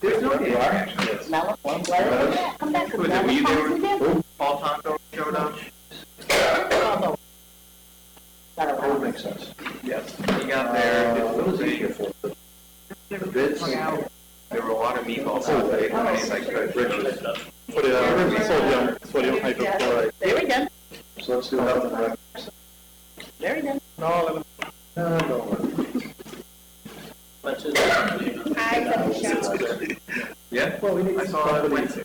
There's no you are. Yes. Melon, come back. Come back. Who did we do? Paul Tonto showed up. That would make sense. Yes. He got there. What was he here for? The bids hung out. There were a lot of meatballs out there. Richard. For the sodium hydrochloride. Very good. So let's do health and rec. Very good. No, Yeah? Well, we need I saw it Wednesday.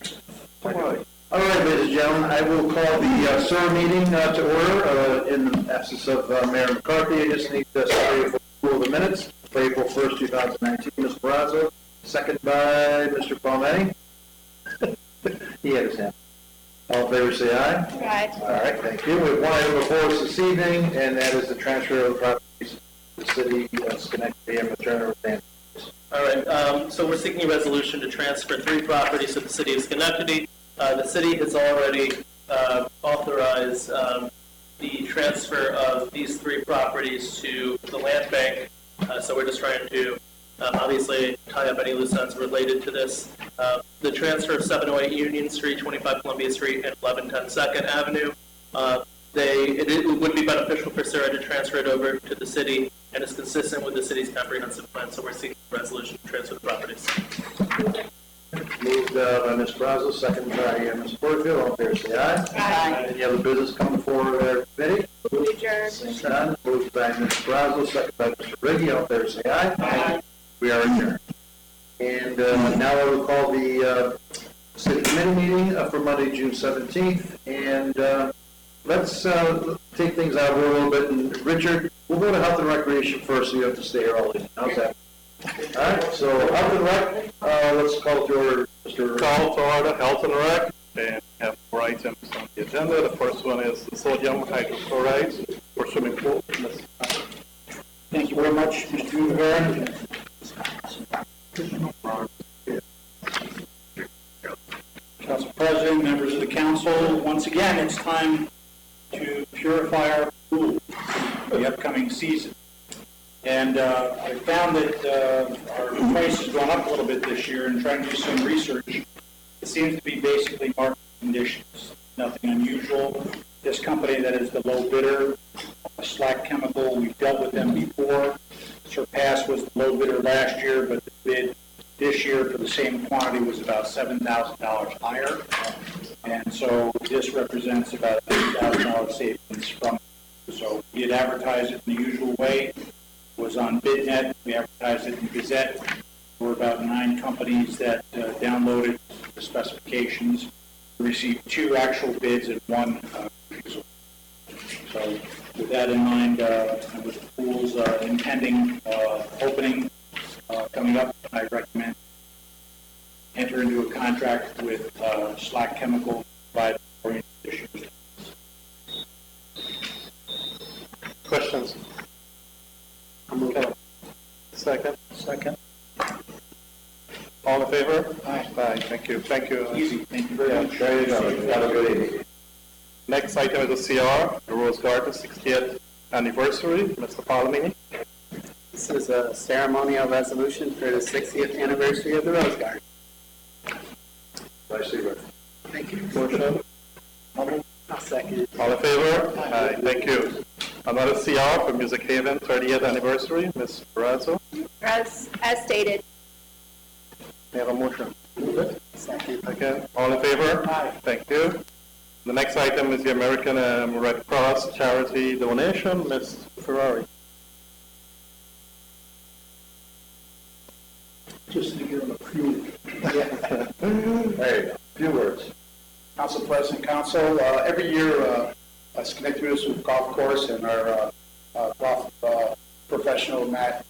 All right, ladies and gentlemen, I will call the SOAR meeting to order in the absence of Mayor McCarthy. I just need to say for approval of the minutes for April 1st, 2019. Mr. Barrazo, second by Mr. Palmetti. He had his hand. All in favor, say aye. Right. All right, thank you. We have one item before us this evening, and that is the transfer of the properties to the city of Schenectady and Maternal Advantage. All right, so we're seeking a resolution to transfer 3 properties to the city of Schenectady. The city has already authorized the transfer of these 3 properties to the land bank. So we're just trying to obviously tie up any loose ends related to this. The transfer of 708 Union Street, 25 Columbia Street, and 1110 2nd Avenue. It would be beneficial for Sarah to transfer it over to the city, and is consistent with the city's comprehensive plan. So we're seeking a resolution to transfer the properties. Moved by Ms. Brazo, second by Ms. Porterfield. All in favor, say aye. Aye. Any other business come before our committee? None. Moved by Ms. Brazo, second by Mr. Riggi. All in favor, say aye. Aye. We are adjourned. And now I will call the city committee meeting for Monday, June 17th. And let's take things out a little bit. And Richard, we'll go to health and recreation first, so you have to stay here all evening. How's that? All right, so health and rec, let's call to order, Mr. call to order health and rec, and have 4 items on the agenda. The first one is the sodium hydrochloride for swimming pool. Thank you very much, Mr. Rivera. Council President, members of the council, once again, it's time to purify our pool for the upcoming season. And I found that our price has gone up a little bit this year, and trying to do some research. It seems to be basically market conditions, nothing unusual. This company that is the low bidder, Slack Chemical, we've dealt with them before. Surpass was the low bidder last year, but the bid this year for the same quantity was about $7,000 higher. And so this represents about $8,000 savings from. So we did advertise it in the usual way. Was on BidNet. We advertised it in Gazette. There were about 9 companies that downloaded the specifications. We received 2 actual bids and 1 refusal. So with that in mind, and with the pool's impending opening coming up, I recommend enter into a contract with Slack Chemical to provide orientation. Questions? Okay. Second. All in favor? Aye. Aye. Thank you. Thank you. Easy. Thank you very much. There you go. Have a good evening. Next item is the CR, the Rose Garden 60th anniversary. Mr. Palomini. This is a ceremonial resolution for the 60th anniversary of the Rose Garden. Nice to you. Thank you. Motion. I'll second it. All in favor? Aye. Thank you. Another CR for Music Haven 30th anniversary. Ms. Barrazo. As stated. May I have a motion? Second. Again, all in favor? Aye. Thank you. The next item is the American Red Cross charity donation. Ms. Ferrari. Just to give them a few. There you go. Few words. Council President, Council, every year Schenectady Municipal Golf Course and our golf professional Matt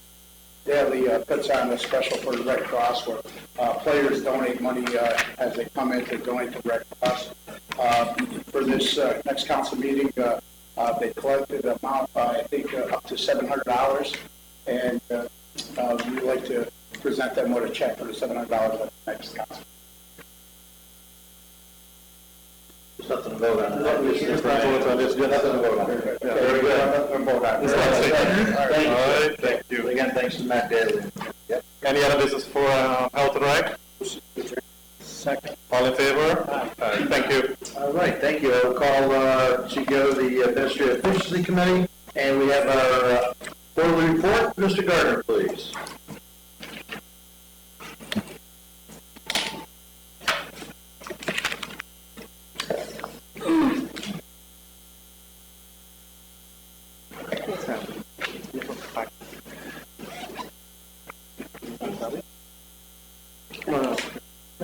Daly puts on a special for the Red Cross where players donate money as they come in to donate to Red Cross. For this next council meeting, they collected an amount, I think, up to $700, and we'd like to present them with a check for the $700 at the next council. There's nothing to vote on. Nothing to vote on. There's nothing to vote on. Very good. Very good. Nothing to vote on. All right, thank you. Again, thanks to Matt Daly. Yep. Any other business for health and rec? All in favor? Aye. Thank you. All right, thank you. I'll call together the Administrative Efficiency Committee, and we have our quarterly report. Mr. Gardner, please.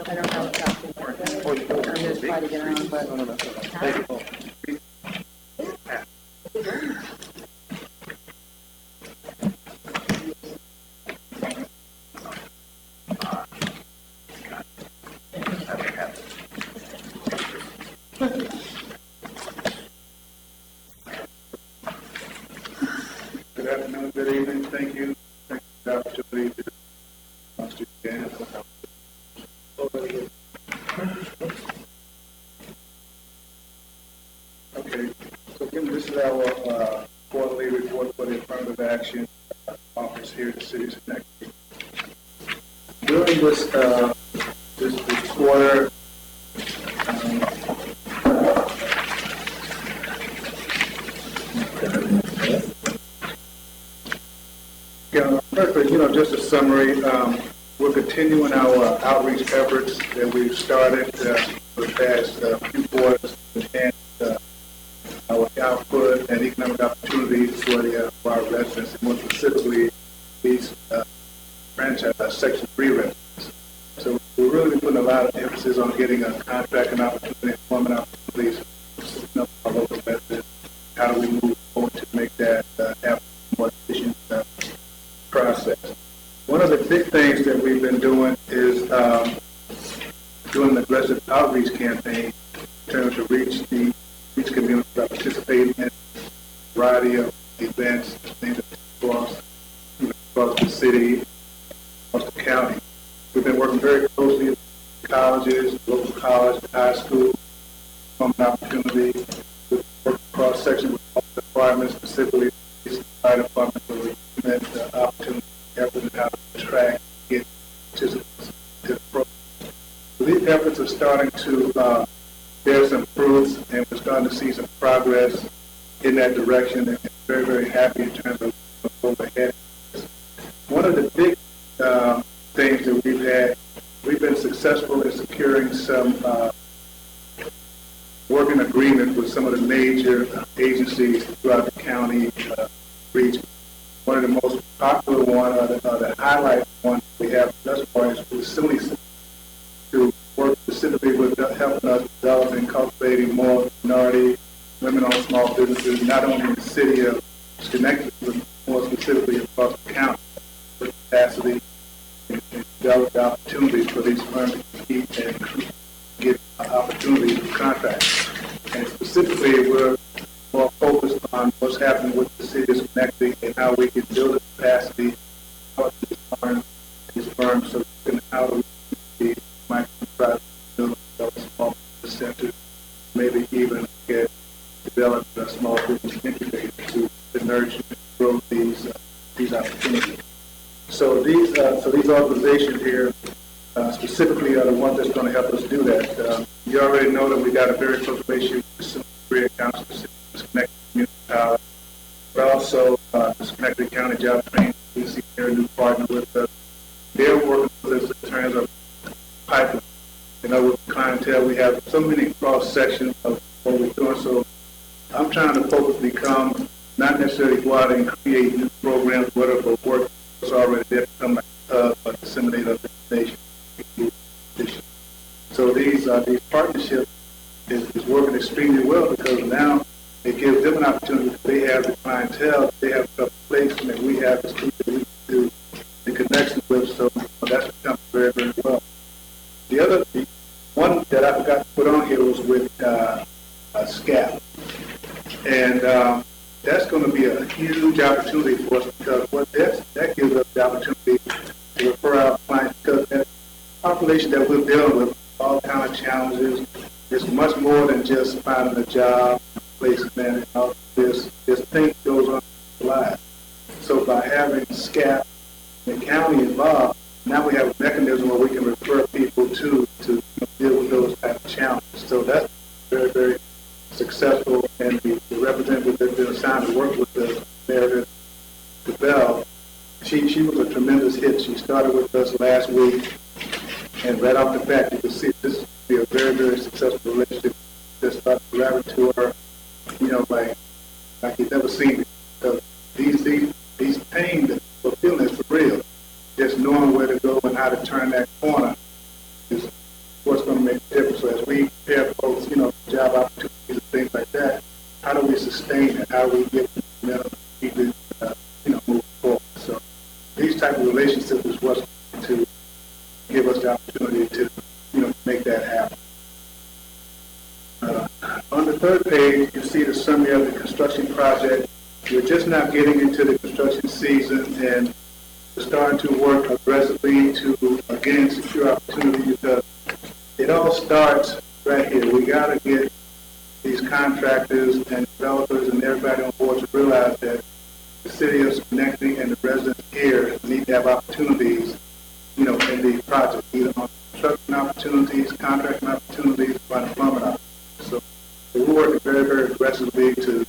I don't have a copy. I'm just trying to get around, but. Thank you. Good afternoon, good evening, thank you. Thank you for the opportunity to speak again. Okay, so again, this is our quarterly report for the affirmative action office here at the city of Schenectady. During this quarter, firstly, just a summary, we're continuing our outreach efforts that we've started for the past few quarters to enhance our output and economic opportunities for our residents, and more specifically, these franchise Section 3 residents. So we're really putting a lot of emphasis on getting a contracting opportunity, employment opportunities for our local residents. How do we move forward to make that happen more efficient process? One of the big things that we've been doing is doing an aggressive outreach campaign in terms of reach communities that participate in a variety of events, things across the city, across the county. We've been working very closely with colleges, local college, high school, employment opportunity, with work cross section with all the departments, specifically the fire department, so we met the opportunity efforts and how to attract, get participants to the program. So these efforts are starting to bear some fruits, and we're starting to see some progress in that direction, and very, very happy in terms of where we're headed. One of the big things that we've been successful in securing some working agreements with some of the major agencies throughout the county region. One of the most popular one, or the highlight one we have thus far is facilities to work specifically with helping us develop and cultivating more minority, women-owned small businesses, not only in the city of Schenectady, but more specifically across the county, with capacity and develop the opportunities for these firms to compete and get opportunities for contracts. And specifically, we're more focused on what's happening with the city of Schenectady and how we can build a capacity for these firms so we can how do we micro build small business centers, maybe even get develop a small business incubator to nurture and grow these opportunities. So these organizations here specifically are the ones that's going to help us do that. You already know that we got a very close relationship with some career councils, Schenectady Community College, but also the Schenectady County Job Training Agency, they're a new partner with us. They're working with us in terms of pipeline. With clientele, we have so many cross sections of what we're doing. So I'm trying to focus become not necessarily go out and create new programs, whatever, but work that's already there, become a disseminate of information. So these partnerships is working extremely well because now it gives them an opportunity. They have the clientele, they have a place, and we have the students that we can do the connection with. So that's become very, very well. The one that I forgot to put on here was with SCAP, and that's going to be a huge opportunity for us because that gives us the opportunity to refer our clients because that population that we're dealing with, all kind of challenges, is much more than just finding a job, placement, and all this thing goes on in life. So by having SCAP and the county involved, now we have a mechanism where we can refer people to deal with those type of challenges. So that's very, very successful, and the representative that's been assigned to work with the Meredith DeBell, she was a tremendous hit. She started with us last week, and right off the bat, you can see this will be a very, very successful relationship. Just started grabbing to her, like you've never seen it. Because these pain that we're feeling is for real. Just knowing where to go and how to turn that corner is what's going to make a difference. So as we prepare folks, job opportunities and things like that, how do we sustain it? How do we get momentum to keep it, move forward? So these type of relationships is what's going to give us the opportunity to, make that happen. On the third page, you see the summary of the construction project. We're just now getting into the construction season, and we're starting to work aggressively to, again, secure opportunity, because it all starts right here. We got to get these contractors and developers and everybody on board to realize that the city of Schenectady and the residents here need to have opportunities, in the project, either on construction opportunities, contracting opportunities, or employment opportunities. So we're working very, very aggressively to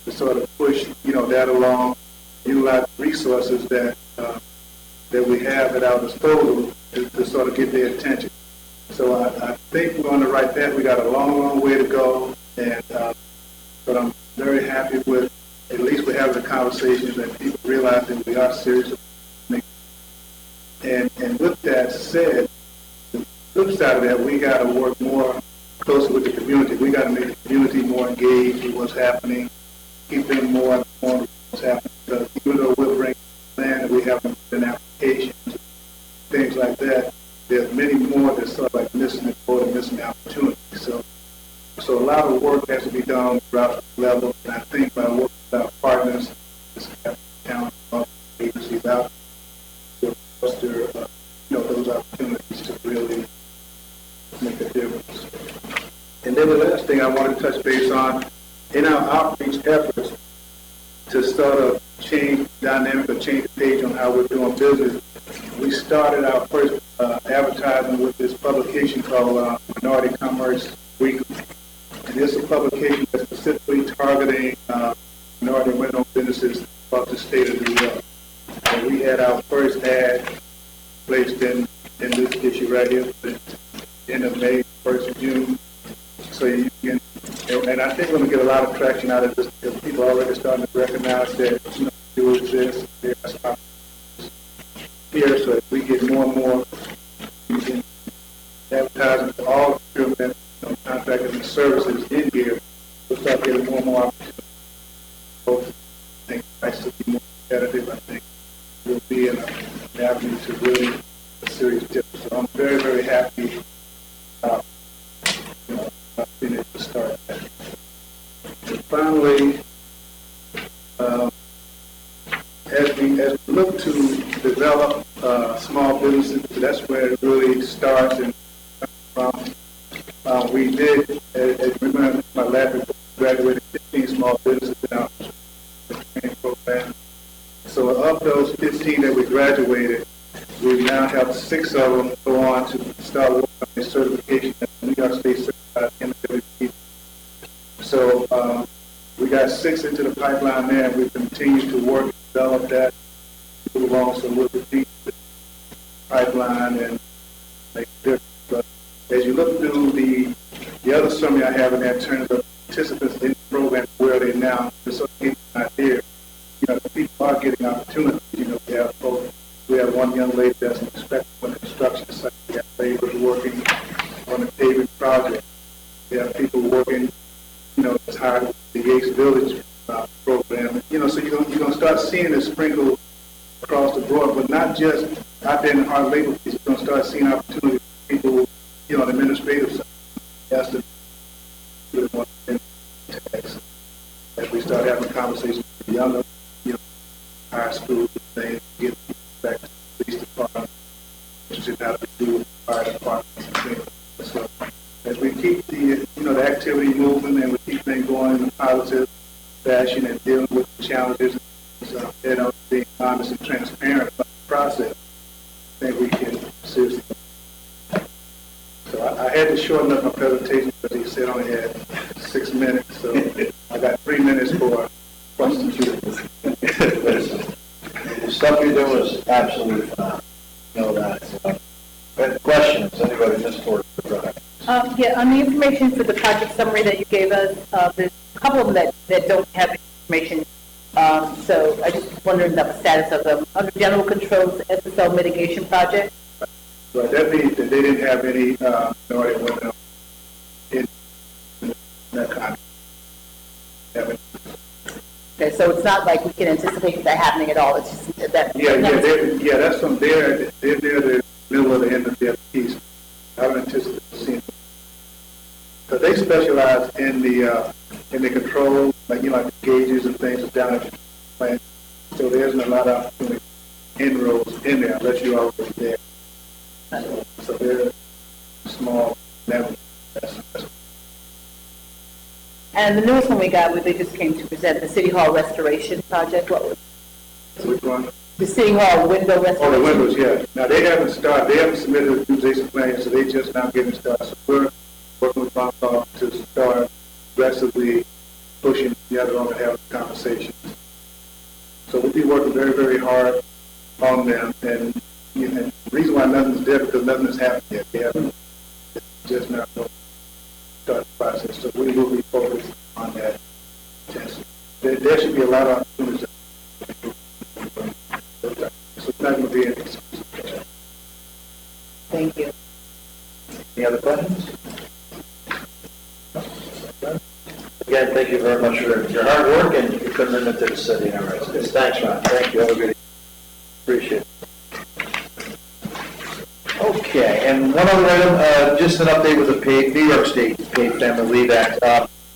sort of push, that along, utilize resources that we have at our disposal to sort of get their attention. So I think we're on the right path. We got a long, long way to go, and but I'm very happy with, at least we're having the conversations and people realize that we are serious. And with that said, the flip side of that, we got to work more closely with the community. We got to make the community more engaged with what's happening, keep them more informed of what's happening. Because even though we're bringing land and we have an applications, things like that, there's many more that's sort of like missing the boat and missing the opportunity. So a lot of work has to be done throughout the level, and I think by working with our partners, this talent agencies out, to foster, those opportunities to really make a difference. And then the last thing I wanted to touch base on, in our outreach efforts to sort of change the dynamic or change the page on how we're doing business, we started our first advertising with this publication called Minority Commerce Weekly. And this is a publication that's specifically targeting minority and women-owned businesses across the state of New York. And we had our first ad placed in this issue right here, the end of May, 1st of June. So you can, and I think we're going to get a lot of traction out of this, because people are already starting to recognize that, do exist, there's opportunities here. So if we get more and more, we can advertising for all the procurement, contractors and services in here, we'll start getting more and more opportunities. I think prices will be more competitive. I think we'll be in an avenue to really a serious difference. So I'm very, very happy being able to start that. And finally, as we look to develop small businesses, that's where it really starts and comes from. We did, as you remember, my lab report, graduated 15 small businesses in our training program. So of those 15 that we graduated, we now have 6 of them go on to start working on their certification at the New York State Certified MWP. So we got 6 into the pipeline there, and we continue to work and develop that, move along, so we'll continue the pipeline and make a difference. But as you look through the other summary I have in there in terms of participants in the program, where are they now, just so you get an idea, people are getting opportunities. We have one young lady that's an inspector on the construction site. We have laborers working on the paving project. We have people working, as hard as the Yates Village program. So you're going to start seeing this sprinkle across the board, but not just out there in the hard labor piece. You're going to start seeing opportunities for people, on the administrative side. That's the tax. As we start having conversations with the younger, high school, they get back to the police department, which is how to do with fire departments and things. So as we keep the activity moving and we keep things going in a positive fashion and dealing with the challenges, being honest and transparent about the process, I think we can seriously. So I had to was absolutely phenomenal. Know that. So, questions? Anybody just for Yeah, on the information for the project summary that you gave us, there's a couple of them that don't have information. So I just wondering about the status of them. Under general controls, SSL mitigation project. But that means that they didn't have any, no idea what in that contract. Okay, so it's not like we can anticipate that happening at all. It's just that. That's from there. They're near the middle of the end of their piece. I don't anticipate seeing. But they specialize in the control, like like the gauges and things down at the plant. So there isn't a lot of opportunity inroads in there unless you're already there. So they're small level. And the newest one we got, where they just came to present the City Hall restoration project. What was Which one? the City Hall window restoration? Oh, the windows, yeah. Now, they haven't started, they haven't submitted a utilization plan, so they just now getting started. So we're working with Bob to start aggressively pushing the other on to have conversations. So we'll be working very, very hard on them. And the reason why nothing's there because nothing has happened yet. They haven't just now start the process. So we will be focused on that. There should be a lot of opportunities. So it's not going to be an excuse. Thank you. Any other questions? Again, thank you very much for your hard work and your commitment to the city and our residents. Thanks, Ron. Thank you. Have a good evening. Appreciate it. Okay, and one other item, just an update with the New York State Paid Family Leave Act.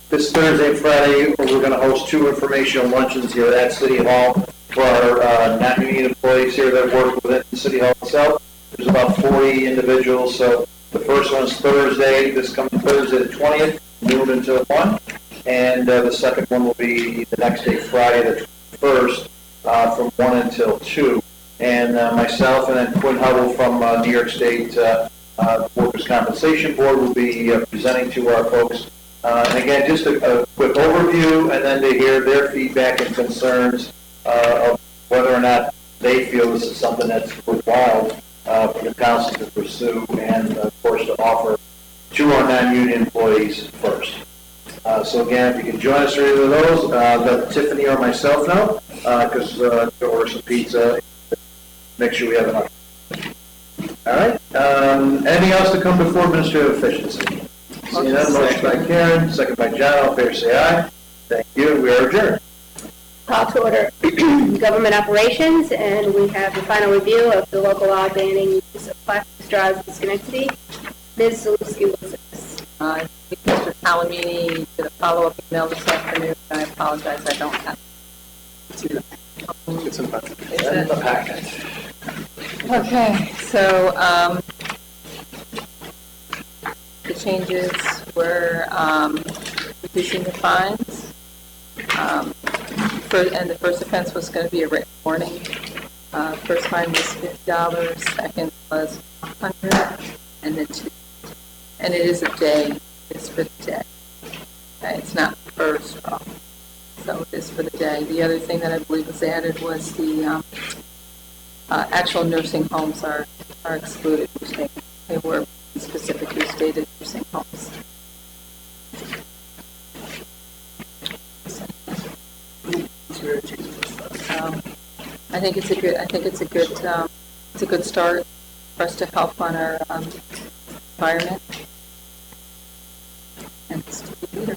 This Thursday and Friday, we're going to host 2 informational luncheons here at City Hall for our non-union employees here that work within the City Hall itself. There's about 40 individuals, so the first one is Thursday, this coming Thursday the 20th, noon until 1. And the second one will be the next day, Friday the 1st, from 1 until 2. And myself and then Quinn Hubble from New York State Workers' Compensation Board will be presenting to our folks. And again, just a quick overview and then to hear their feedback and concerns of whether or not they feel this is something that's worthwhile for the council to pursue and, of course, to offer to our non-union employees first. So again, if you can join us for either of those, let Tiffany or myself know, because we'll order some pizza. Make sure we have enough. All right. Anything else to come before administrative efficiency? Seeing none, motion by Karen, second by John. All in favor, say aye. Thank you. We are adjourned. Call to order government operations, and we have the final review of the local law banning use of plastic straws in Schenectady. Ms. Zalewski will assist. I think Mr. Talamini did a follow-up email this afternoon. I apologize, I don't have It's in the packet. Okay, so the changes were reducing the fines. And the first offense was going to be a written warning. First fine was $50, second was $100, and then $2. And it is a day. It's for the day. Okay, it's not per straw. So it is for the day. The other thing that I believe was added was the actual nursing homes are excluded, which they were specifically stated nursing homes. I think it's a good start for us to help on our environment. And it's to be leader.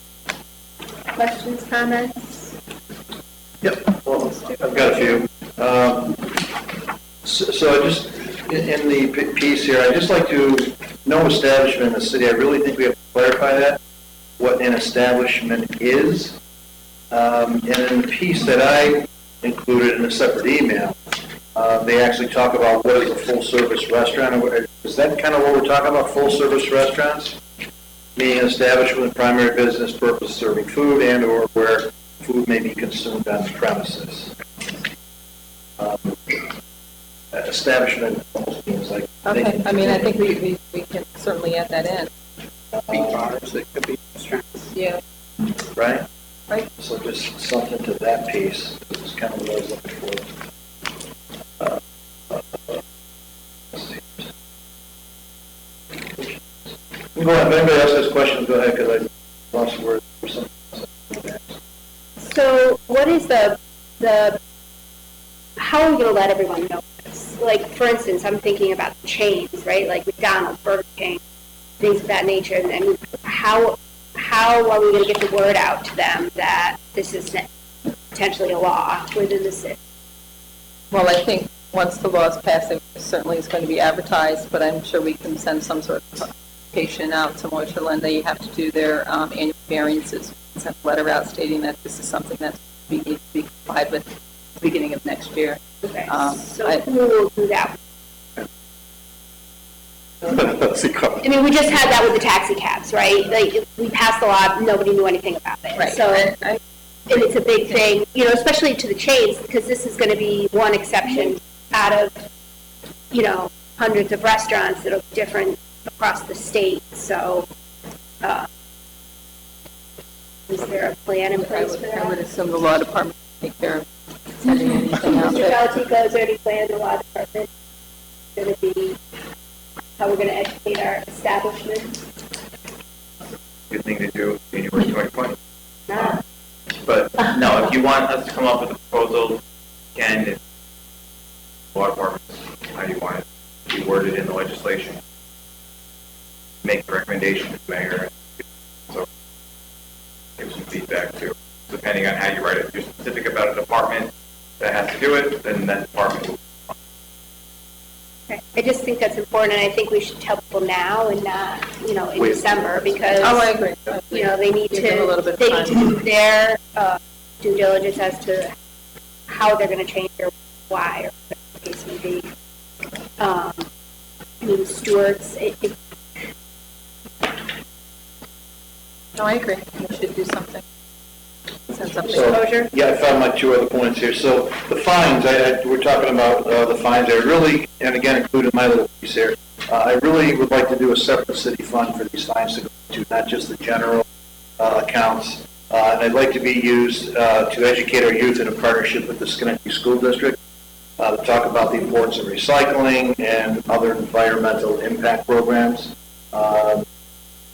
Questions, comments? Yep. Well, I've got a few. So I just, in the piece here, I'd just like to, no establishment in the city, I really think we have to clarify that, what an establishment is. And in the piece that I included in a separate email, they actually talk about what is a full-service restaurant. Is that kind of what we're talking about, full-service restaurants? Meaning an establishment with primary business purpose serving food and or where food may be consumed on the premises. Establishment almost means like... Okay, I mean, I think we can certainly add that in. Bars, it could be restaurants. Yeah. Right? Right. So just something to that piece. This is kind of what I was looking for. Go ahead, if anybody else has questions, go ahead, because I lost words for some. So what is how are we going to let everyone know this? Like, for instance, I'm thinking about the chains, right? Like McDonald's, Burger King, things of that nature. And how are we going to get the word out to them that this is potentially a law within the city? Well, I think once the law is passed, it certainly is going to be advertised, but I'm sure we can send some sort of notification out to Moyerland. They have to do their annual variances, send a letter out stating that this is something that we need to be complied with at the beginning of next year. Okay. So who will do that? I mean, we just had that with the taxi cabs, right? Like, we passed the law, nobody knew anything about it. Right. So, and it's a big thing, you know, especially to the chains, because this is going to be one exception out of, you know, hundreds of restaurants that are different across the state. So, is there a plan in place for that? I would assume the law department will take care of sending anything out. Mr. Valtico, is there any plan in the law department going to be how we're going to educate our establishments? Good thing to do January 2020. No. But no, if you want us to come up with a proposal, again, it's law departments, how you want it to be worded in the legislation. Make a recommendation to the mayor, so give some feedback too. Depending on how you write it, if you're specific about a department that has to do it, then that department will. Okay. I just think that's important, and I think we should tell people now and not, you know, in December, because I agree. You know, they need Give them a little bit to of time. do their due diligence as to how they're going to change or why, or whatever the case may be. I mean, stewards. No, I agree. We should do something. Send something. Exposure? Yeah, I found my two other points here. So the fines, we're talking about the fines. I really, and again, including my little piece here, I really would like to do a separate city fund for these fines to go to, not just the general accounts. And I'd like to be used to educate our youth in a partnership with the Schenectady School District to talk about the importance of recycling and other environmental impact programs.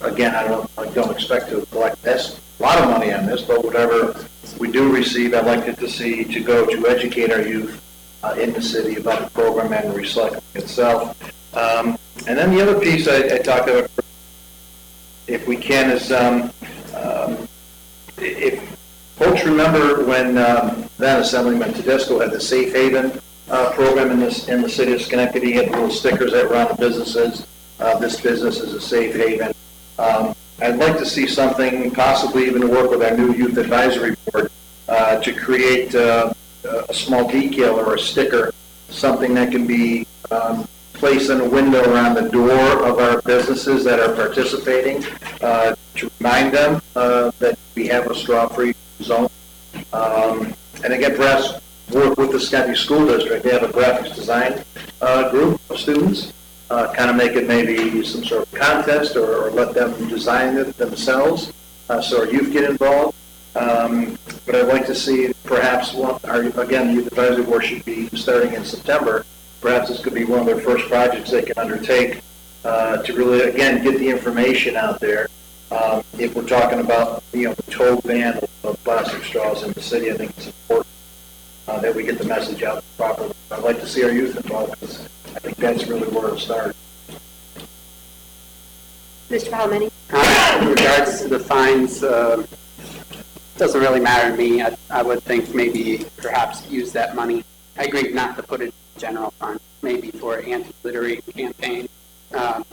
Again, I don't expect to collect a lot of money on this, but whatever we do receive, I'd like it to go to educate our youth in the city about the program and recycling itself. And then the other piece I talked about, if we can, is if folks remember when then Assemblyman Tedesco had the Safe Haven program in the city of Schenectady. He had little stickers that were on the businesses. This business is a safe haven. I'd like to see something, possibly even to work with our new youth advisory board, to create a small decal or a sticker, something that can be placed in a window around the door of our businesses that are participating, to remind them that we have a straw-free zone. And again, perhaps work with the Schenectady School District. They have a graphics design group of students. Kind of make it maybe some sort of contest, or let them design it themselves, so our youth get involved. But I'd like to see perhaps again, the youth advisory board should be starting in September. Perhaps this could be one of their first projects they can undertake to really, again, get the information out there. If we're talking about, the total ban of plastic straws in the city, I think it's important that we get the message out properly. I'd like to see our youth involved, because I think that's really where it'll start. Mr. Palomini? In regards to the fines, doesn't really matter to me. I would think maybe perhaps use that money. I agree not to put it in the general fund, maybe for an anti-littering campaign,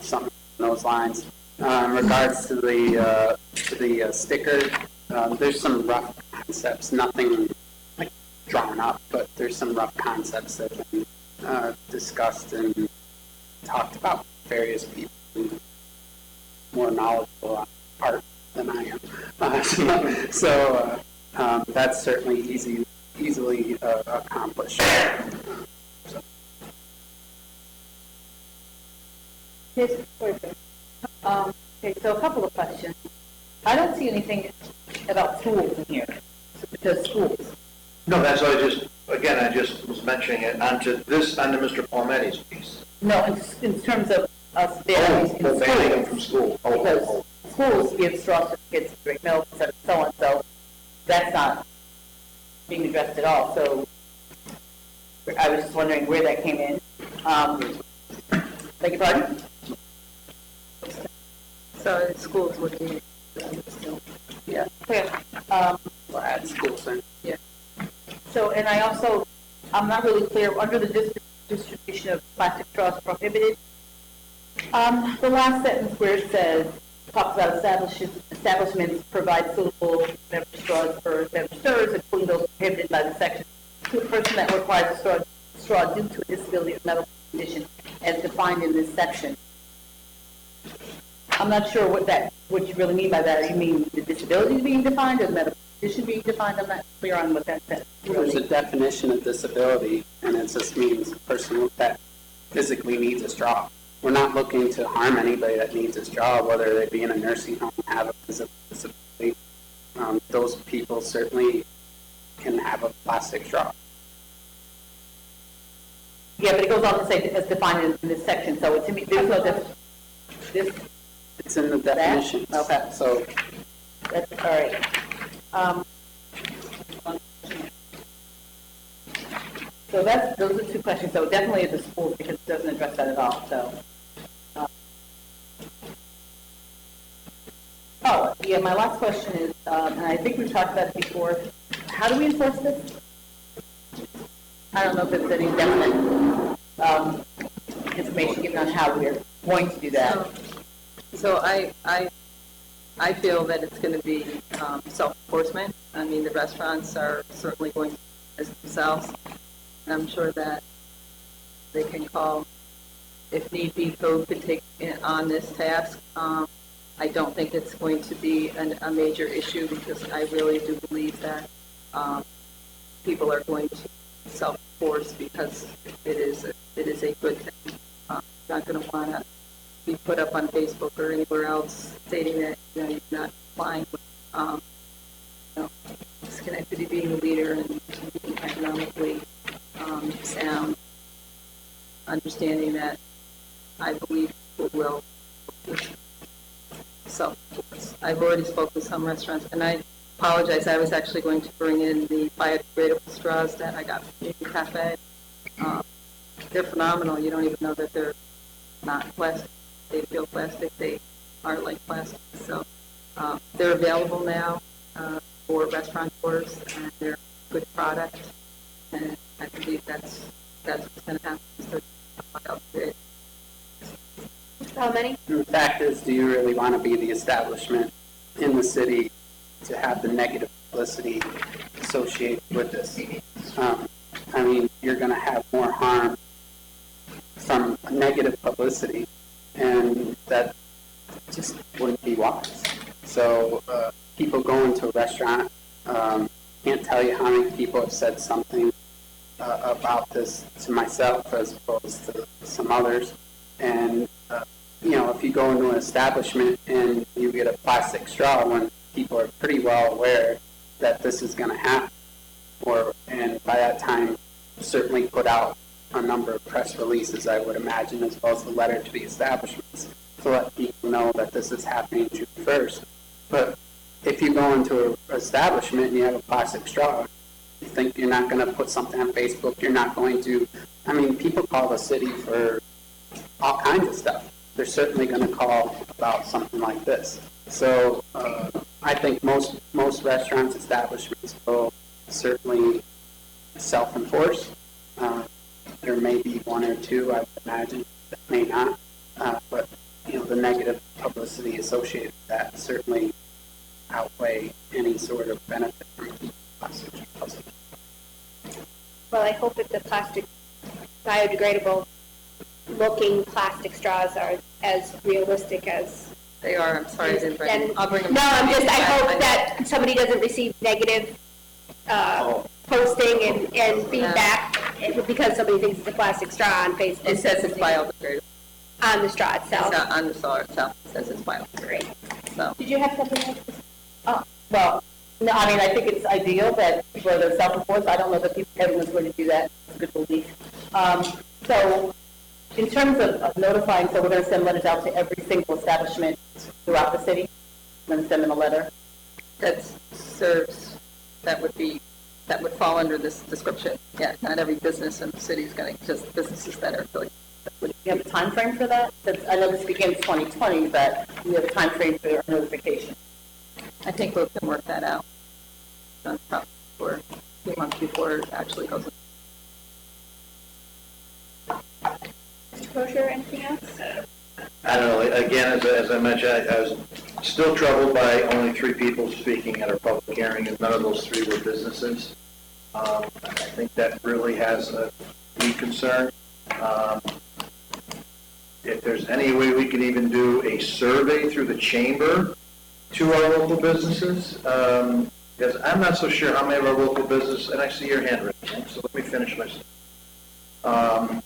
something along those lines. In regards to the sticker, there's some rough concepts, nothing like drawn up, but there's some rough concepts that have been discussed and talked about with various people more knowledgeable on art than I am. So that's certainly easily accomplished. Okay, so a couple of questions. I don't see anything about schools in here, because schools. No, that's why I just was mentioning it onto Mr. Palmetti's piece. No, in terms of us families in Oh, banning them from schools. school. Oh, Because oh, schools give straws to kids to drink milk, and so on, so that's not being addressed at all, so I was just wondering where that came in. Beg your pardon? So schools would be, Yeah. Okay. Or at schools, and So, and I also, I'm not really clear, under the distribution of plastic straws prohibited, the last sentence where it says, talks about establishments provide suitable beverage straws for beverage servers, including those prohibited by the section, to a person that requires a straw due to a disability or medical condition as defined in this section. I'm not sure what you really mean by that. You mean the disability being defined or the medical condition being defined? I'm not clear on what that says. there's a definition of disability, and it just means a person that physically needs a straw. We're not looking to harm anybody that needs a straw, whether they be in a nursing home, have a physical disability. Those people certainly can have a plastic straw. Yeah, but it goes on to say as defined in this section, so to me, there's no this, It's in the definition. Okay. So that's, all right. So those are two questions, so definitely at the schools, because it doesn't address that at all, so. Oh, yeah, my last question is, and I think we've talked about it before, how do we enforce this? I don't know if there's any definite information given on how we're going to do that. so I feel that it's going to be self-enforcement. I mean, the restaurants are certainly going to as themselves. And I'm sure that they can call, if need be, code could take on this task. I don't think it's going to be a major issue because I really do believe that people are going to self-enforce because it is a good thing. Not going to want to be put up on Facebook or anywhere else stating that you're not complying with Schenectady being a leader and being economically sound, understanding that I believe people will self-enforce. I've already spoken with some restaurants, and I apologize, I was actually going to bring in the biodegradable straws that I got from the cafe. They're phenomenal. You don't even know that they're not plastic. They feel plastic. They are like plastic. So they're available now for restaurateurs, and they're a good product. And I believe that's what's going to happen. So, How many? the fact is, do you really want to be the establishment in the city to have the negative publicity associated with this? I mean, you're going to have more harm from negative publicity, and that just wouldn't be wise. So people go into a restaurant, can't tell you how many people have said something about this to myself as opposed to some others. And, if you go into an establishment and you get a plastic straw when people are pretty well aware that this is going to happen, and by that time certainly put out a number of press releases, I would imagine, as well as the letter to the establishments to let people know that this is happening June 1st. But if you go into an establishment and you have a plastic straw, you think you're not going to put something on Facebook, you're not going to, people call the city for all kinds of stuff. They're certainly going to call about something like this. So I think most restaurants, establishments will certainly self-enforce. There may be one or two, I would imagine, that may not. But, the negative publicity associated with that certainly outweigh any sort of benefit from keeping plastic straws. Well, I hope that the plastic, biodegradable looking plastic straws are as realistic as. They are. I'm sorry, I didn't bring them. I'll bring them. No, I hope that somebody doesn't receive negative posting and feedback because somebody thinks it's a plastic straw on Facebook. It says it's biodegradable. On the straw itself. It's not on the straw itself. It says it's biodegradable. Great. So. Did you have something else? Well, no, I think it's ideal that people are self-enforced. I don't know that everyone's going to do that. It's a good belief. So in terms of notifying, so we're going to send letters out to every single establishment throughout the city? We're going to send them a letter? That serves, that would fall under this description. Yeah, not every business in the city is going to, just businesses that are affiliated. Would you have a time frame for that? Since I know this begins 2020, but we have a time frame for notification. I think we can work that out. Probably for a few months before it actually goes. Mr. Kosher, anything else? I don't know, again, as I mentioned, I was still troubled by only 3 people speaking at our public hearing, and none of those 3 were businesses. I think that really has a big concern. If there's any way we can even do a survey through the chamber to our local businesses, because I'm not so sure how many of our local businesses, and I see your hand raised, so let me finish my statement.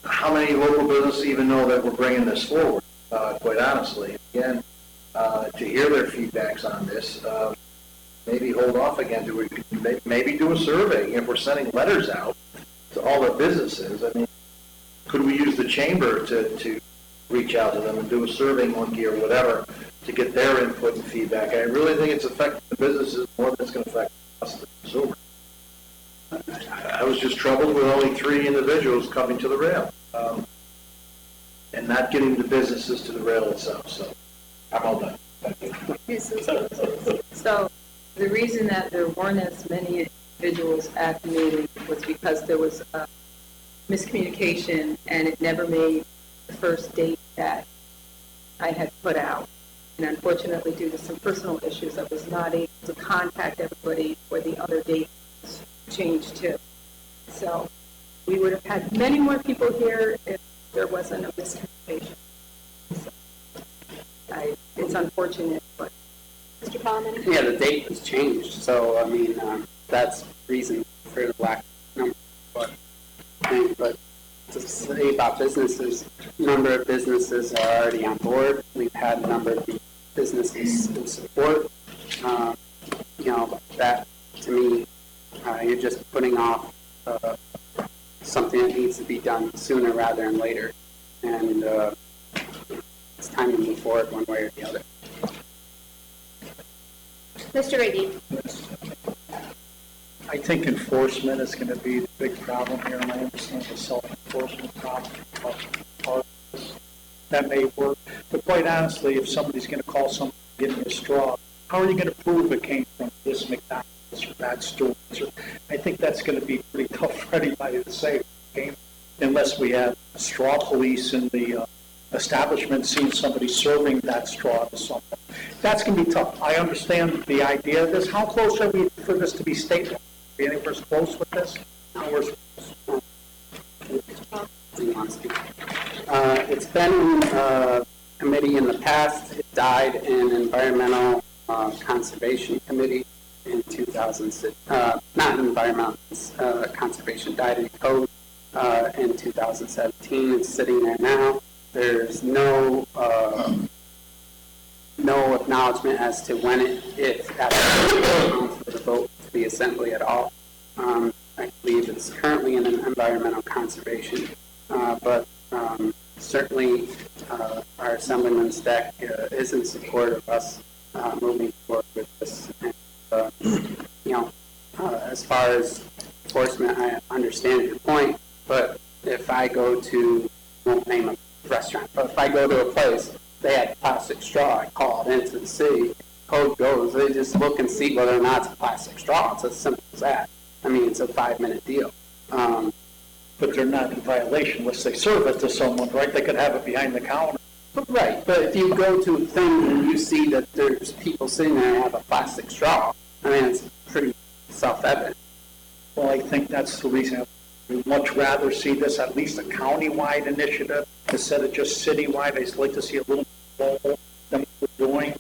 How many local businesses even know that we're bringing this forward, quite honestly. Again, to hear their feedbacks on this, maybe hold off again, maybe do a survey. If we're sending letters out to all the businesses, I mean, could we use the chamber to reach out to them and do a survey monkey or whatever to get their input and feedback? I really think it's affecting the businesses more than it's going to affect us, the consumer. I was just troubled with only 3 individuals coming to the rail and not getting the businesses to the rail itself. So I'm all done. So the reason that there weren't as many individuals at the meeting was because there was a miscommunication and it never made the first date that I had put out. And unfortunately, due to some personal issues, I was not able to contact everybody for the other date changed too. So we would have had many more people here if there wasn't a miscommunication. So it's unfortunate, but. Mr. Coleman? Yeah, the date was changed, so, I mean, that's reason for the lack of number. But to say about businesses, a number of businesses are already on board. We've had a number of businesses in support. That, to me, you're just putting off something that needs to be done sooner rather than later. And it's time to move forward one way or the other. Mr. Riggi? I think enforcement is going to be the big problem here, and I understand the self-enforcement problem. That may work, but quite honestly, if somebody's going to call somebody getting a straw, how are you going to prove it came from this McDonald's or that store? I think that's going to be pretty tough for anybody to say, unless we have straw police in the establishment seeing somebody serving that straw to someone. That's going to be tough. I understand the idea of this. How close are we for this to be statewide? Are we anywhere close with this? It's been in committee in the past. It died in Environmental Conservation Committee in 2006. Not environmental conservation, died in code in 2017. It's sitting there now. There's no acknowledgement as to when if actually comes for the vote to the assembly at all. I believe it's currently in an environmental conservation, but certainly our Assemblyman Stack is in support of us moving forward with this. And, as far as enforcement, I understand your point, but if I go to, won't name a restaurant, but if I go to a place, they had plastic straw, I call it into the city, code goes, they just look and see whether or not it's a plastic straw. It's as simple as that. I mean, it's a 5-minute deal. But they're not in violation unless they serve it to someone, right? They could have it behind the counter. Right, but if you go to a thing and you see that there's people sitting there and have a plastic straw, I mean, it's pretty self-evident. Well, I think that's the reason. We'd much rather see this at least a county-wide initiative instead of just citywide. I'd like to see a little more than we're doing.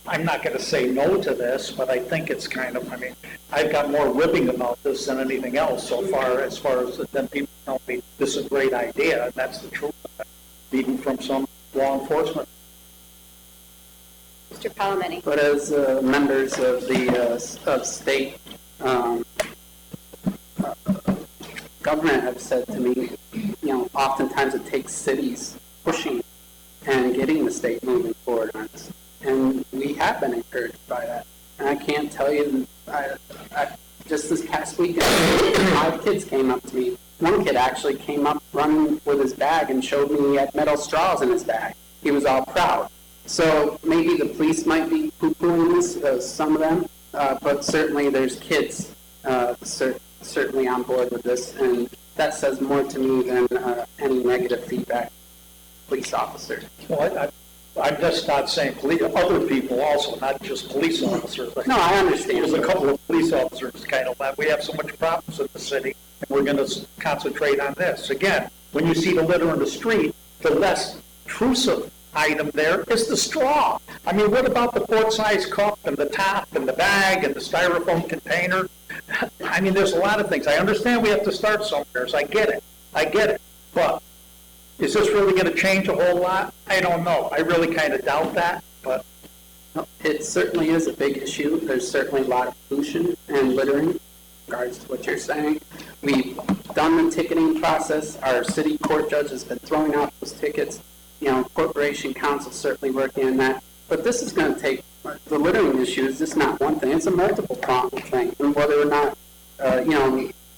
I'm not going to say no to this, but I think it's kind of, I mean, I've got more ribbing about this than anything else so far, as then people tell me this is a great idea, and that's the truth of it, even from some law enforcement. Mr. Palameni? But as members of the of state government have said to me, oftentimes it takes cities pushing and getting the state moving forward on this. And we have been encouraged by that. And I can't tell you, just this past weekend, 5 kids came up to me. One kid actually came up running with his bag and showed me he had metal straws in his bag. He was all proud. So maybe the police might be poo-pooing this, some of them, but certainly there's kids certainly on board with this, and that says more to me than any negative feedback. Police officer. Well, I'm just not saying police, other people also, not just police officers. No, I understand. There's a couple of police officers kind of left. We have so much problems in the city, and we're going to concentrate on this. Again, when you see the litter in the street, the less intrusive item there is the straw. I mean, what about the quart-sized cup and the top and the bag and the styrofoam container? I mean, there's a lot of things. I understand we have to start somewhere, so I get it. But is this really going to change a whole lot? I don't know. I really kind of doubt that, but... It certainly is a big issue. There's certainly a lot of pollution and littering in regards to what you're saying. We've done the ticketing process. Our city court judge has been throwing out those tickets. You know, corporation council certainly working on that. But this is going to take, the littering issue is just not one thing. It's a multiple-pronged thing. And whether or not,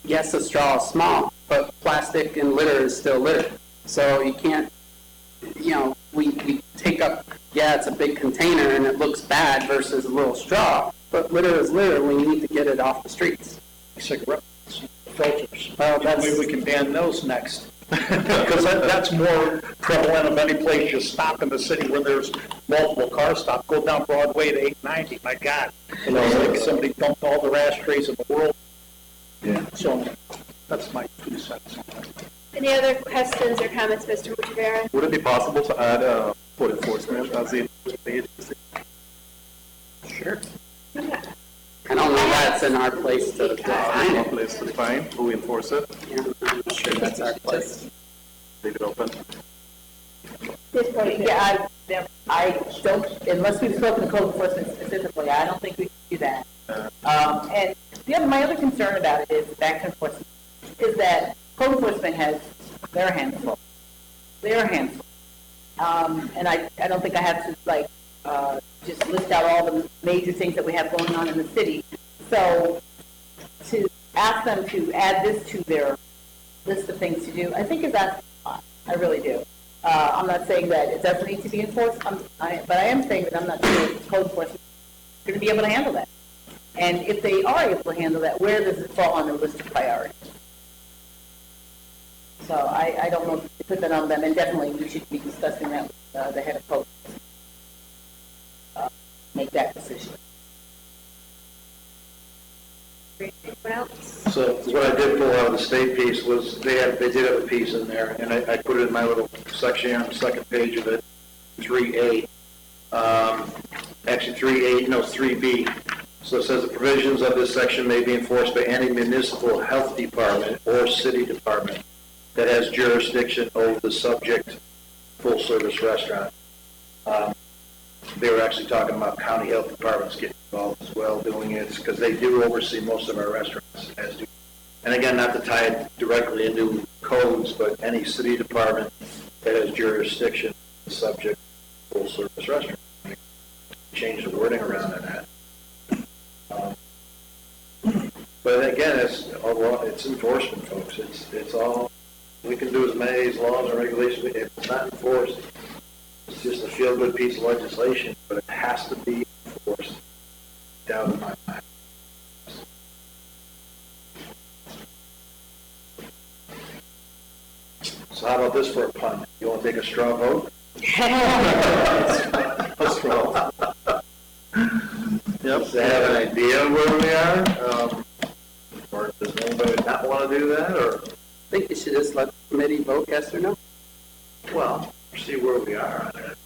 yes, the straw is small, but plastic and litter is still litter. So you can't, we take up, it's a big container and it looks bad versus a little straw, but litter is litter. We need to get it off the streets. Cigarette filters. Well, maybe we can ban those next. Because that's more prevalent of any place you stop in the city where there's multiple car stops. Go down Broadway to 890, my God. It's like somebody dumped all the ashtrays in the world. Yeah. So that's my 2 cents. Any other questions or comments, Mr. Muchavera? Would it be possible to add code enforcement as the agency? Sure. Okay. I don't know that's in our place to define Our it. place to define who we enforce it, Yeah, I'm not sure that's our place. leave it open. Yeah, I don't, unless we've spoken to code enforcement specifically, I don't think we can do that. And my other concern about it is, back to enforcement, is that code enforcement has their hands full. And I don't think I have to, just list out all the major things that we have going on in the city. So to ask them to add this to their list of things to do, I think is asking a lot. I really do. I'm not saying that it doesn't need to be enforced, but I am saying that I'm not sure that code enforcement is going to be able to handle that. And if they are able to handle that, where does it fall on the list of priorities? So I don't know if to put that on them, and definitely we should be discussing that with the head of code. Make that decision. Anyone else? So what I did pull out of the state piece was they did have a piece in there, and I put it in my little section here on the second page of it, 3A. Actually 3A, no, 3B. So it says the provisions of this section may be enforced by any municipal health department or city department that has jurisdiction over the subject full-service restaurant. They were actually talking about county health departments getting involved as well, doing it, because they do oversee most of our restaurants, as do. And again, not to tie it directly into codes, but any city department that has jurisdiction over the subject full-service restaurant. Change the wording around on that. But again, it's enforcement, folks. It's all, we can do as many laws and regulations, if it's not enforced, it's just a feel-good piece of legislation, but it has to be enforced down in my mind. So how about this for a pun? You want to take a straw vote? A straw. Yep. Does they have an idea of where we are? Or does anybody not want to do that? Or, I think you should just let the committee vote yes or no. well, see where we are on it.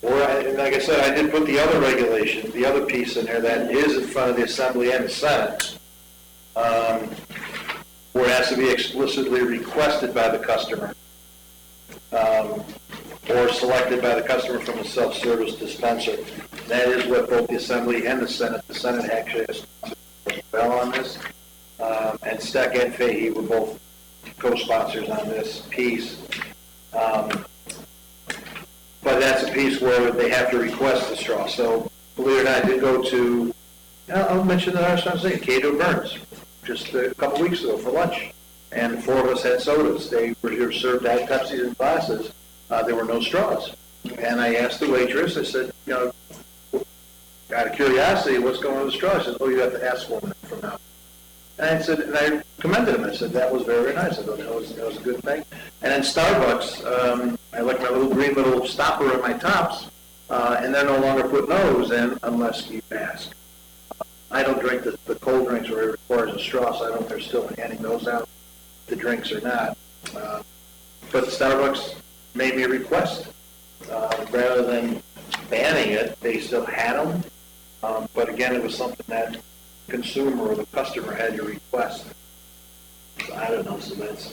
Or, like I said, I did put the other regulation, the other piece in there that is in front of the Assembly and the Senate, where it has to be explicitly requested by the customer, or selected by the customer from a self-service dispenser. That is what both the Assembly and the Senate actually has well on this. And Steck and Fahey were both co-sponsors on this piece. But that's a piece where they have to request the straw. So believe it or not, I did go to, I'll mention the restaurant thing, Cato Burns, just a couple weeks ago for lunch. And 4 of us had sodas. They were here served Diet Pepsi in glasses. There were no straws. And I asked the waitress, I said, out of curiosity, what's going on with the straws? She said, you have to ask for them from now. And I commended him. I said, that was very, very nice. I thought that was a good thing. And then Starbucks, I like my little green little stopper on my tops, and they're no longer putting those in unless you ask. I don't drink the cold drinks where it requires a straw, so I don't know if they're still handing those out, the drinks or not. But Starbucks made me a request. Rather than banning it, they still had them. But again, it was something that consumer or the customer had to request. So I don't know, so that's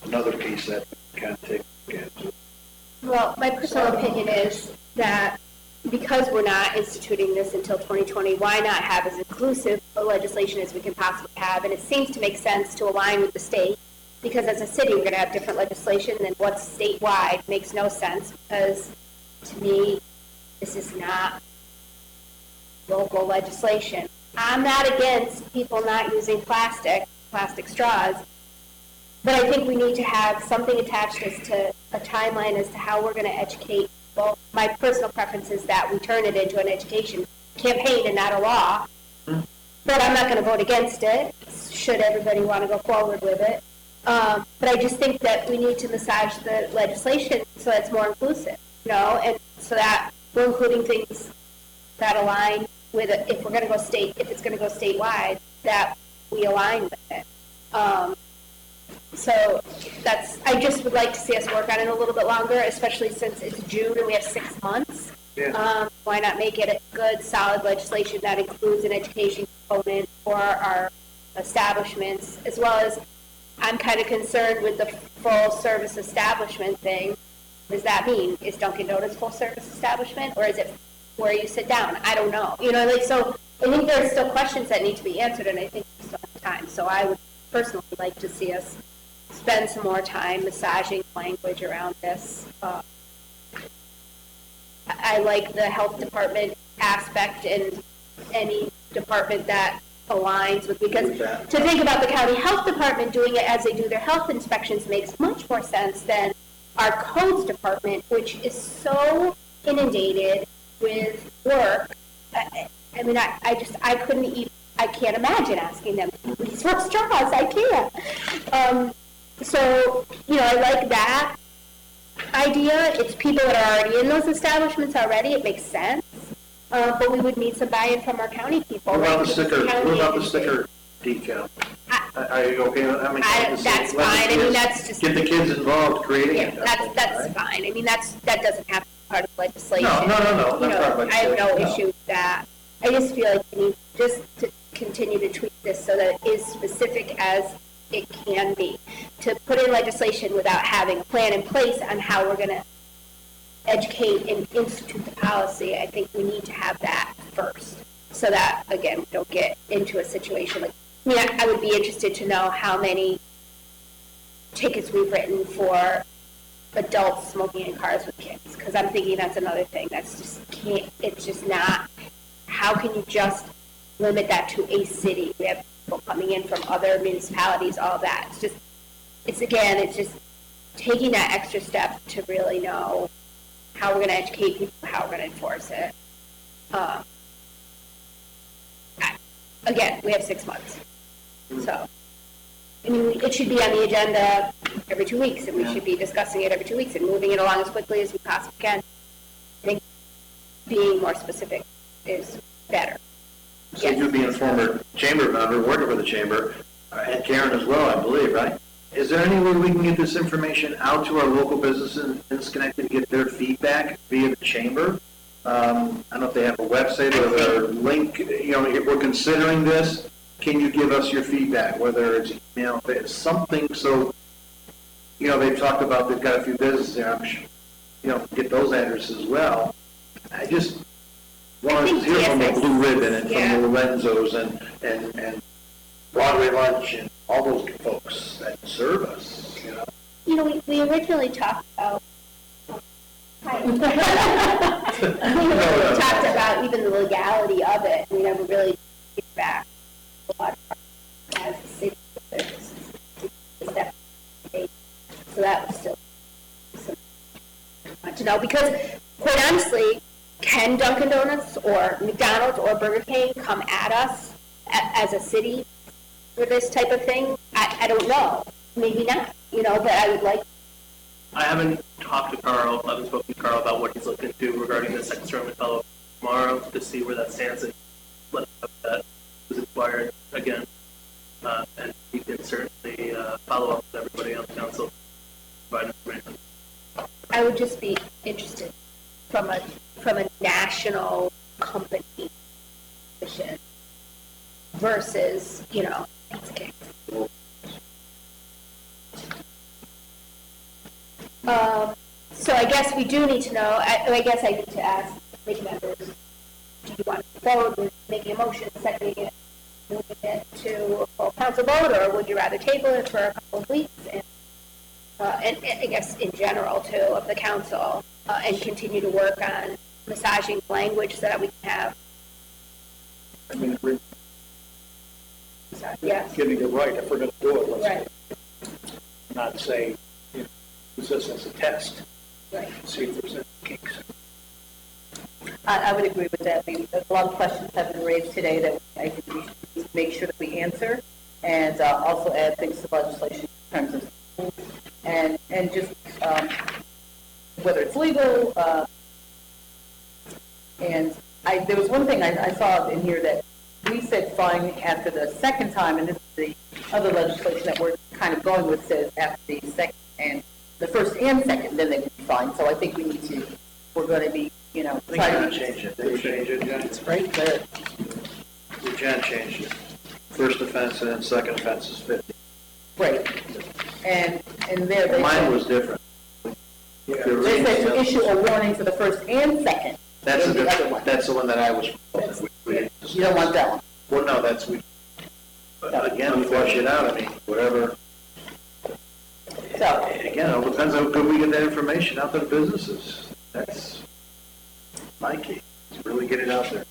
another piece that kind of take a look at. Well, my personal opinion is that because we're not instituting this until 2020, why not have as inclusive a legislation as we can possibly have? And it seems to make sense to align with the state, because as a city, we're going to have different legislation than what's statewide. It makes no sense, because to me, this is not local legislation. I'm not against people not using plastic straws, but I think we need to have something attached as to a timeline as to how we're going to educate people. My personal preference is that we turn it into an education campaign and not a law, but I'm not going to vote against it, should everybody want to go forward with it. But I just think that we need to massage the legislation so that it's more inclusive, and so that we're including things that align with it. If it's going to go statewide, that we align with it. So I just would like to see us work on it a little bit longer, especially since it's June and we have 6 months. Yeah. Why not make it a good, solid legislation that includes an education component for our establishments, as well as I'm kind of concerned with the full-service establishment thing. What does that mean? Is Dunkin' Donuts full-service establishment, or is it where you sit down? I don't know. So I think there's still questions that need to be answered, and I think we still have time. So I would personally like to see us spend some more time massaging language around this. I like the health department aspect and any department that aligns with, because to think about the county health department doing it as they do their health inspections makes much more sense than our codes department, which is so inundated with work. I couldn't even, I can't imagine asking them to please throw straws. I can't. So, I like that idea. It's people that are already in those establishments already. It makes sense. But we would need some buy-in from our county people. What about the sticker decal? Are you okay with that? That's fine. That's just... Get the kids involved creating it. That's fine. That doesn't have to be part of legislation. No. I have no issue with that. I just feel like we need just to continue to tweak this so that it is specific as it can be. To put in legislation without having a plan in place on how we're going to educate and institute the policy, I think we need to have that first, so that, again, we don't get into a situation like, I would be interested to know how many tickets we've written for adults smoking in cars with kids, because I'm thinking that's another thing that's just it's just not, how can you just limit that to a city? We have people coming in from other municipalities, all of that. It's just taking that extra step to really know how we're going to educate people, how we're going to enforce it. Again, we have 6 months. So, it should be on the agenda every 2 weeks, and we should be discussing it every 2 weeks and moving it along as quickly as we possibly can. I think being more specific is better. So you being a former chamber member, working for the chamber, and Karen as well, I believe, right? Is there any way we can get this information out to our local businesses in Schenectady to get their feedback via the chamber? I don't know if they have a website or a link. If we're considering this, can you give us your feedback? Whether it's if it's something. So, they've talked about they've got a few businesses there. I'm sure, get those addresses as well. I just wanted to hear from the Blue Ribbon and from the Lorenzos and Broadway Lunch and all those folks that serve us, you know? You know, we originally talked about, we talked about even the legality of it. We never really get back a lot as a city. So that was still something to know, because quite honestly, can Dunkin' Donuts or McDonald's or Burger King come at us as a city for this type of thing? I don't know. Maybe not, you know, but I would like. I haven't talked to Carl, I haven't spoken to Carl about what he's looking to do regarding the second Sherman Fellow tomorrow to see where that stands and let us know if that was acquired again. And he can certainly follow up with everybody on the council. I would just be interested from a national company position versus, you know, so I guess we do need to know, I guess I need to ask committee members, do you want to vote with making a motion, seconding it, moving it to a full council vote, or would you rather table it for a couple of weeks and I guess in general too of the council and continue to work on massaging language so that we can have. I mean, we're Yes. getting it right if we're going to do it. Let's Right. not say, you know, use this as a test. Right. See if there's any kinks. I would agree with that. Maybe a lot of questions have been raised today that I think we should make sure that we answer, and also add things to legislation in terms of schools and just whether it's legal. And there was one thing I saw in here that we said fine after the second time, and this is the other legislation that we're kind of going with says after the second and the first and second, then they would be fine. So I think we need to. We're going to be, you know, They can't change it. They change it, Jen. It's right there. You can change it. First offense and then second offense is 50. Right. And there they Mine said, was different. they said to issue a warning for the first and second. That's and the the other one. That's the one that I was proposing. You don't want that one. Well, no, that's, but again, we flush it out, I mean, whatever. So, Again, it depends how good we get that information out to the businesses. That's my key, to really get it out there.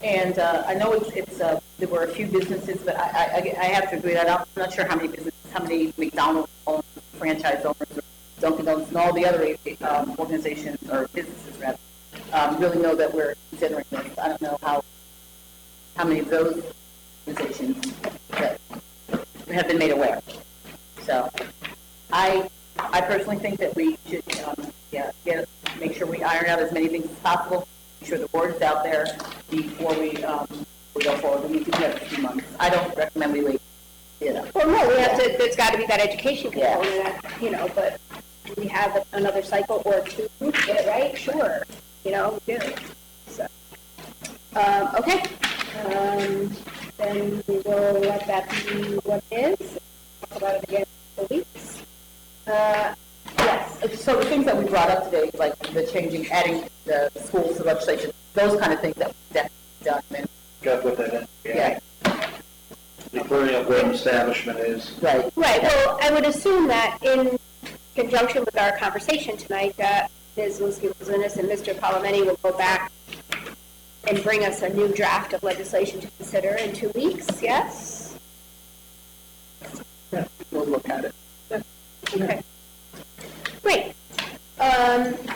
and I know it's there were a few businesses, but I have to agree that I'm not sure how many businesses, how many McDonald's owners, franchise owners, or Dunkin' Donuts, and all the other organizations or businesses rather really know that we're considering this. I don't know how many of those organizations that have been made aware. So, I personally think that we should, make sure we iron out as many things as possible, make sure the word is out there before we go forward. We need to get a few months. I don't recommend we wait, you know. Well, no, we have to, there's got to be that education component, you know, but do we have another cycle or two to get it right? Sure, you know, we do. So, okay. Then we will let that be what it is. Talk about it again in 4 weeks. Yes. So the things that we brought up today, like the changing, adding the schools to legislation, those kind of things that we've definitely done. And, Got to put that in. yeah, Declaring up where an establishment is. right. Right, well, I would assume that in conjunction with our conversation tonight, that Ms. Linsky-Lizunas and Mr. Palomeni will go back and bring us a new draft of legislation to consider in 2 weeks, yes? Yeah, we'll look at it. Okay. Great.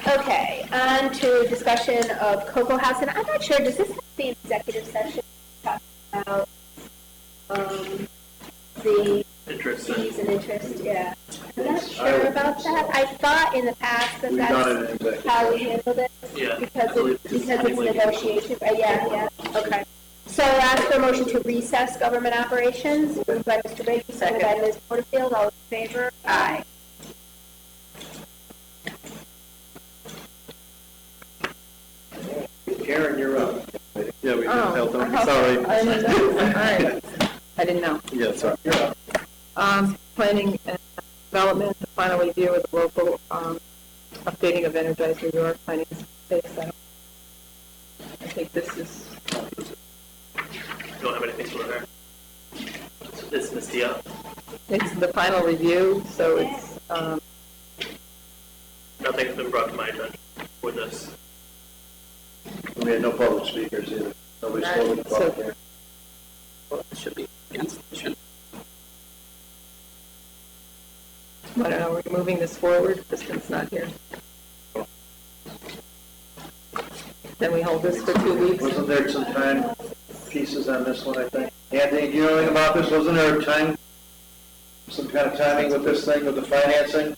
Okay, on to discussion of Cocoa House, and I'm not sure, does this have to be an executive session? Talk about the Interest. fees and interest, yeah. I'm not sure about that. I thought in the past that We've done it in that's executive how we session. handled it. Yeah, Because I believe it's this is negotiation, yeah, okay. So ask for a motion to recess government operations, moved by Mr. Brady, seconded by Ms. Porterfield, all in favor? Aye. Karen, you're up. Yeah, we did health, Oh, sorry. I didn't know. All right. I didn't know. Yeah, sorry. You're up. Planning and development, the final review of the local updating of Energize New York planning space. I think this is, Don't have anything for her. is Ms. Dion. It's the final review, so it's, Nothing's been brought to my attention for this. We had no public speakers either. Nobody Right, spoke about so- it there. Well, it should be insufficient. I don't know, we're moving this forward, Kristen's not here. Then we hold this for 2 weeks. Wasn't there some time pieces on this one, I think? Anthony, do you know anything about this? Wasn't there a time, some kind of timing with this thing, with the financing?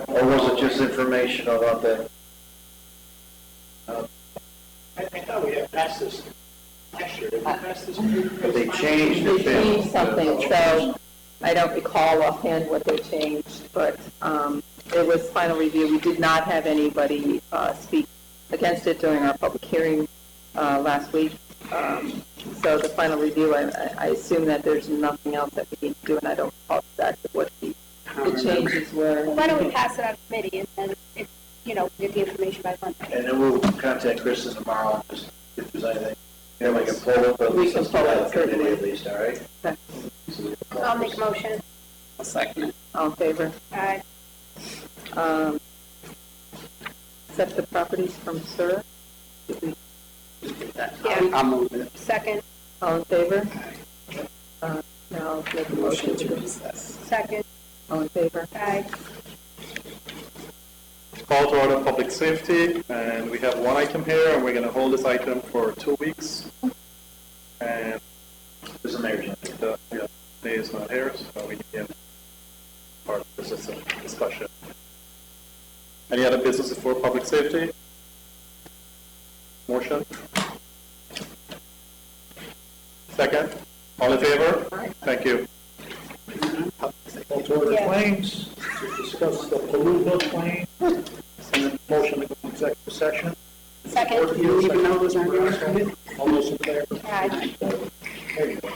Or was it just information about that? I thought we had passed this last year. Did we pass this? But they changed They it. changed something, so I don't recall offhand what they changed, but it was final review. We did not have anybody speak against it during our public hearing last week. So the final review, I assume that there's nothing else that we need to do, and I don't recall exactly what the changes were. Well, why don't we pass it on committee and then, get the information by Monday? And then we'll contact Kristen tomorrow, just if there's anything. Yeah, we can pull it, but We can pull it, certainly. at least, all right? I'll make a motion. I'll second it. All in favor? Aye. Accept the properties from Sir. Yeah. I'll move it. Second, All in favor? Now I'll make a motion to recess. second, all in favor? aye. Call to order public safety, and we have one item here, and we're going to hold this item for 2 weeks. And This is an urgent. the day is not here, so we need him part of this discussion. Any other business for public safety? Motion? Second? All in favor? Thank you. Call to order Yeah. claims, to discuss the pollutant claim, and motion to go into executive session. Second, You even know those aren't here? All those in favor? aye. There you go.